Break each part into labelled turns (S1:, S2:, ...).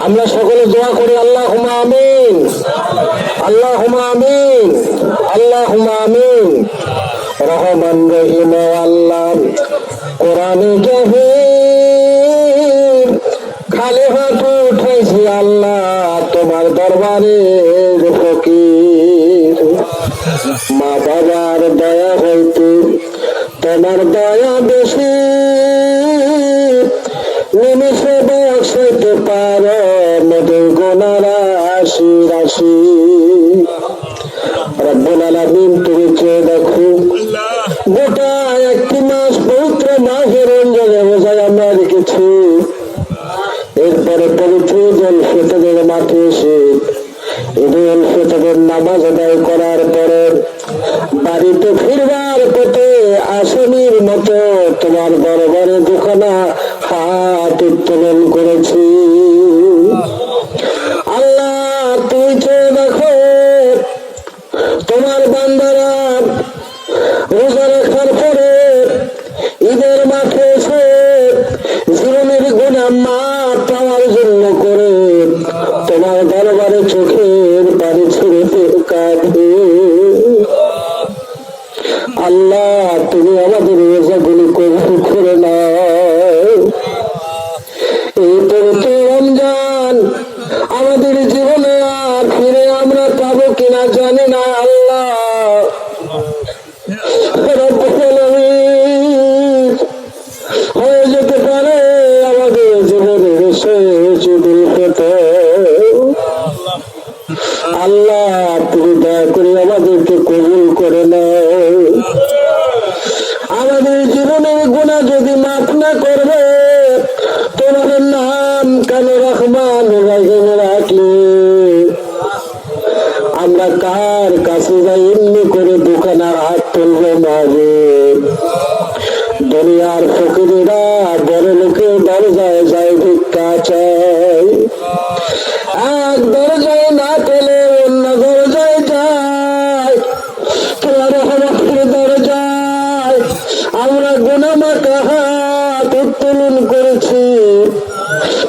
S1: আমরা সকলে দোয়া করি আল্লাহুম্মা আমিন, আল্লাহুম্মা আমিন, আল্লাহুম্মা আমিন। রহমান রহিম আল্লাহ কোরআনে কারীম খালি হাত উঠেছি আল্লাহ তোমার দরবারে ফকির। মা বাবার দয়া হইতে তোমার দয়া বেশি, নিমিষে বসাইতে পারো মোদের গুনাহ রাশি রাশি। রব্বুল আলামিন তুমি চেয়ে দেখো গোটা একটি মাস পবিত্র মাহে রমজানে রোজায় আমরা রেখেছি। এরপরে পবিত্র ঈদুল ফিতরের মাঠে এসে ঈদুল ফিতরের নামাজ আদায় করার পরে বাড়িতে ফিরবার পথে আসামির মতো তোমার দরবারে দুখানা হাত উত্তোলন করেছি। আল্লাহ তুমি চেয়ে দেখো তোমার বান্দারা রোজা রাখার পরে ঈদের মাঠে এসে জীবনের গুনাহ মাফ পাওয়ার জন্য করে তোমার দরবারে চোখের পানি ছেড়ে কাঁদে। আল্লাহ তুমি আমাদের রোজাগুলি কবুল করে নাও। এই পবিত্র রমজান আমাদের জীবনে আর ফিরে আমরা পাবো কিনা জানি না। আল্লাহ হয়ে যেতে পারে আমাদের জীবনের শেষ ঈদুল ফিতর। আল্লাহ তুমি দয়া করে আমাদেরকে কবুল করে নাও। আমাদের জীবনের গুনাহ যদি মাফ না করবে তোমার নাম কেন রহমান রহিম রাখলে আমরা কার কাছে যাই এমনি করে দোকানার হাত তুলবো মাঝে। দুনিয়ার ফকিরেরা বড় লোকের দরজায় যায় ভিক্ষা চায়, এক দরজায় না পেলে অন্য দরজায় যায়। তোমার রহমতের দরজায় আমরা গুনাহ মাখা হাত উত্তোলন করেছি।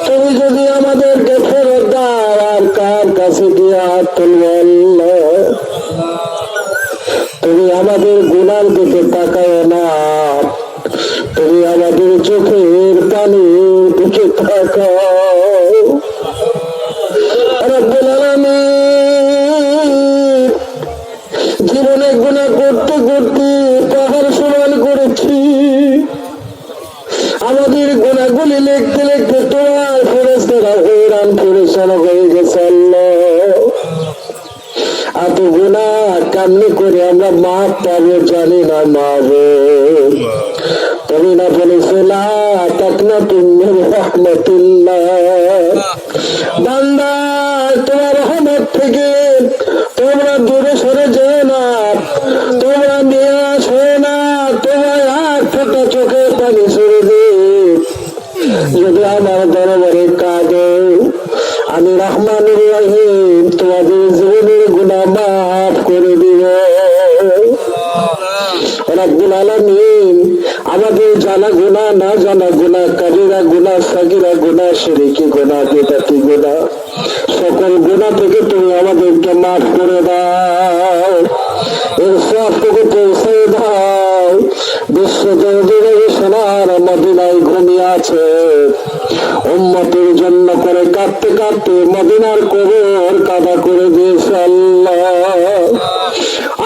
S1: তুমি যদি আমাদেরকে ফেরত দাও আর কার কাছে দিয়ে হাত তুলবো আল্লাহ। তুমি আমাদের গুনার দিকে তাকাও না, তুমি আমাদের চোখের পানির দিকে তাকাও। রব্বুল আলামিন জীবনে গুনাহ করতে করতে পাহাড় সমান করেছি। আমাদের গুনাহগুলি লিখতে লিখতে তোমার ফেরেশতারা হয়রান পরেশান হয়ে গেছে আল্লাহ। এত গুনাহ কেমনি করে আমরা মাফ পাবো জানি না মাগো। তুমি না বলেছো লা তাকনাতু মিন রাহমাতিল্লাহ, বান্দা তোমার রহমত থেকে তোমরা দূরে সরে যেও না, তোমরা নিরাশ হয়ে না, তোমার এক ফোঁটা চোখের পানি ছেড়ে দে। যদি আমার দরবারে কাঁদো আমি রহমানুর রহিম তোমাদের জীবনের গুনাহ মাফ করে দিব। রব্বুল আলামিন আমাদের জানা গুনাহ না জানা গুনাহ, কাবিরা গুনাহ, সাগীরা গুনাহ, শিরকি গুনাহ, বিদআতি গুনাহ, সকল গুনাহ থেকে তুমি আমাদেরকে মাফ করে দাও। এর সবটুকু পৌঁছে দাও। বিশ্ব জগতের সোনার মদিনায় ঘুমিয়ে আছে উম্মতের জন্য করে কাঁদতে কাঁদতে মদিনার কবর কাদা করে দিয়েছে আল্লাহ।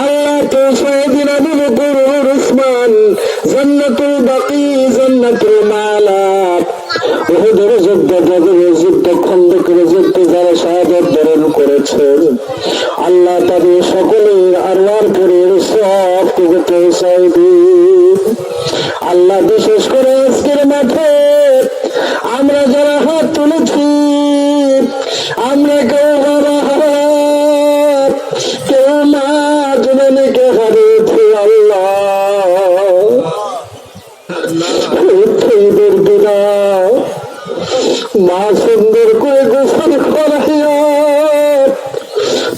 S1: আল্লাহ তো সাইয়েদিনা আবু বকর উসমান জান্নাতুল বাকি জান্নাতুল মালা উহুদের যুদ্ধ, বদরের যুদ্ধ, খন্দকের যুদ্ধে যারা শাহাদাত বরণ করেছেন আল্লাহ তাদের সকলের আরওয়ার পরের সবটুকু পৌঁছায় দিন আল্লাহ। বিশেষ করে আজকের মাঠে আমরা যারা হাত তুলেছি আমরা কেউ বাবা হাত, কেউ মা জননীকে হারিয়েছি আল্লাহ। ঈদের দিনা মা সুন্দর করে গোসল করাইয়া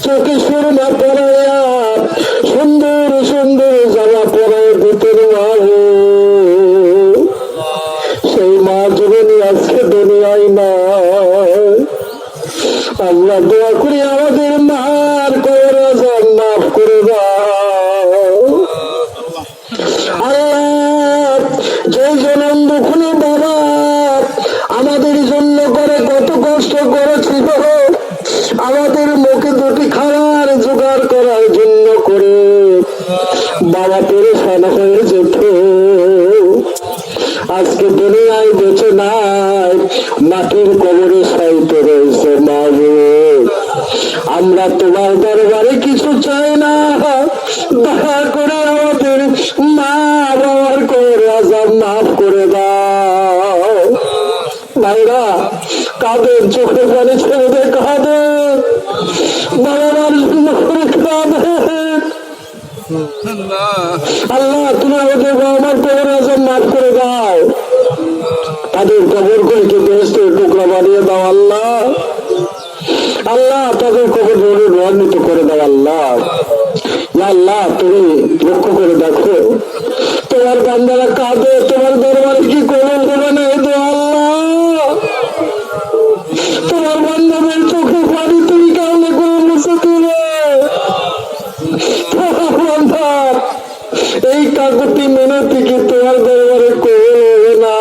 S1: চোখে সুরমা পরাইয়া সুন্দর সুন্দর জামা পরায় ভিতরে সেই আমরা দোয়া করি আমাদের মার কবর আযাব মাফ করে দাও। আল্লাহ, যেই জনম দুঃখী বাবা আমাদের জন্য করে কত কষ্ট করেছিল, আমাদের মুখে দুটি খাবার জোগাড় করার জন্য করে বাবা পেরেশান হয়ে যেত, আজকে দুনিয়ায় বেঁচে নাই, মাটির কবরে সাইতে রয়েছে। মাবুদ, আমরা তোমার দরবারে কিছু চাই না, দয়া করে আমাদের মা বাবার কবরে আযাব মাফ করে দাও। ভাইরা কাদের চোখে পানি ছেড়ে দে, কাঁদে বাবার জন্য করে কাঁদে। আল্লাহ, তুমি আমাদের বাবার কবরে আযাব মাফ করে দাও, তাদের কবর গুলিকে বেহেশতের টুকরা বানিয়ে দাও। আল্লাহ, আল্লাহ তাদের কবর রোহান্বিত করে দাও। আল্লাহ, আল্লাহ তুমি লক্ষ্য করে দেখো, তোমার বান্দারা কাঁদে, তোমার দরবারে কি কবর করে নেই তো। আল্লাহ, তোমার বান্দাদের চোখে পানি তুমি কেমনে করে মুছে দিলে। এই কাকুতি মিনতি কি তোমার দরবারে কবর হবে না?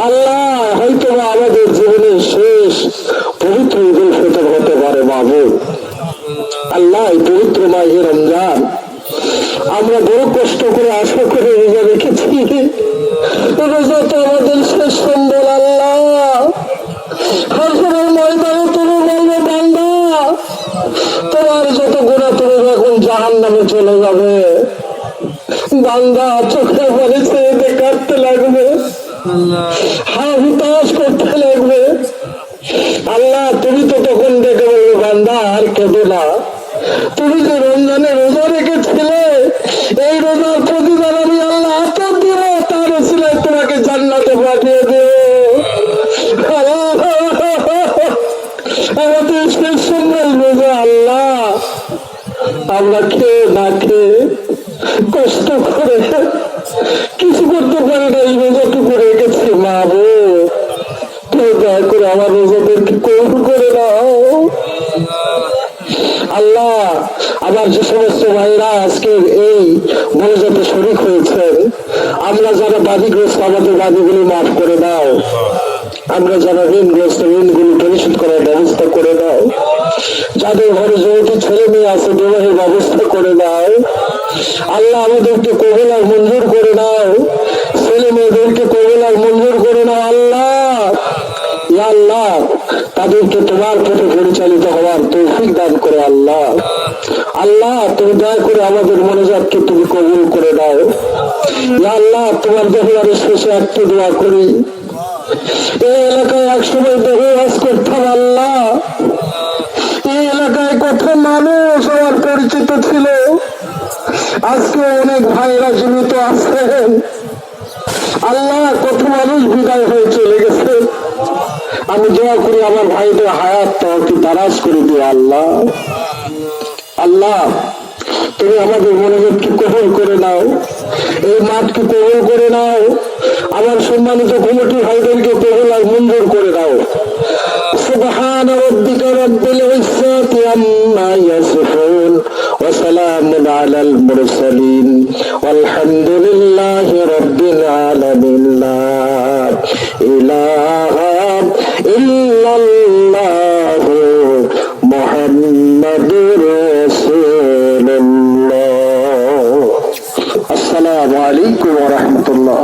S1: আল্লাহ, হয়তো আমাদের জীবনের শেষ পবিত্র ঈদুল ফিতর হতে পারে। মাবুদ, আল্লাহ, এই পবিত্র মাহে রমজান আমরা বড় কষ্ট করে আশা করে রোজা রেখেছি, রোজা তো আমাদের শেষ সম্বল। আল্লাহ, হাসরের ময়দানে তুমি বলবে বান্দা তোমার যত গুনাহ তুমি এখন জাহান্নামে চলে যাবে। বান্দা চোখে পানি ছেড়ে কাঁদতে লাগবে, হুতাশ করতে লাগবে। আল্লাহ, তুমি তো তখন দেখে বলবে বান্দা আর কেঁদো না, তুমি যে রমজানে রোজা রেখেছিলে এই রোজার প্রতিদান আমি আল্লাহ এত দিব, তার উসিলায় তোমাকে জান্নাতে পাঠিয়ে দেব। আমাদের শেষ সম্বল রোজা। আল্লাহ, আমরা খেয়ে না খেয়ে কষ্ট করে কিছু করতে পারি না, এই রোজাটুকু রেখেছি। মাবুদ, তুমি দয়া করে আমার রোজাদেরকে কবুল করে দাও। আল্লাহ, আমার যে সমস্ত ভাইরা আজকের এই মোনাজাতে শরীক হয়েছেন, আমরা যারা বাদীগ্রস্ত আমাদের বাদীগুলি মাফ করে দাও, আমরা যারা ঋণগ্রস্ত ঋণগুলি পরিশোধ করার ব্যবস্থা করে দাও, যাদের ঘরে যৌতুক ছেলে মেয়ে আছে বিবাহের ব্যবস্থা করে দাও। আল্লাহ, আমাদেরকে কবুল আর মঞ্জুর করে দাও, ছেলে মেয়েদেরকে কবুল আর মঞ্জুর করে দাও। আল্লাহ, আল্লাহ তাদেরকে তোমার পথে পরিচালিত হওয়ার তৌফিক দান করে। আল্লাহ, আল্লাহ তুমি দয়া করে আমাদের মোনাজাতকে তুমি কবুল করে দাও। আল্লাহ, তোমার দরবারে শেষে একটু দোয়া করি, এই এলাকায় একসময় দেহবাস করতাম। আল্লাহ, এই এলাকায় কত মানুষ আমার পরিচিত ছিল, আজকে অনেক ভাইরা জীবিত আছেন। আল্লাহ, কত মানুষ বিদায় হয়ে চলে গেছে। আমি দোয়া করি আমার ভাইদের হায়াত তওফিক দারাজ করে দিও। আল্লাহ, আল্লাহ তুমি আমাদের মনোযোগকে কবুল করে নাও, এই মাঠকে কবুল করে নাও, আমার সম্মানিত কমিটি ভাইদেরকে কবুল আর মঞ্জুর করে দাও। সুবহান রাব্বিকা রাব্বিল ইজ্জাতি আম্মা ইয়াসিফুন ওয়া সালামুন আলাল মুরসালিন ওয়ালহামদুলিল্লাহি রাব্বিল আলামিন। লা ইলাহা ইল্লাল্লাহু মুহাম্মাদুর রাসূলুল্লাহ। আসসালামু আলাইকুম ওয়া রাহমাতুল্লাহ।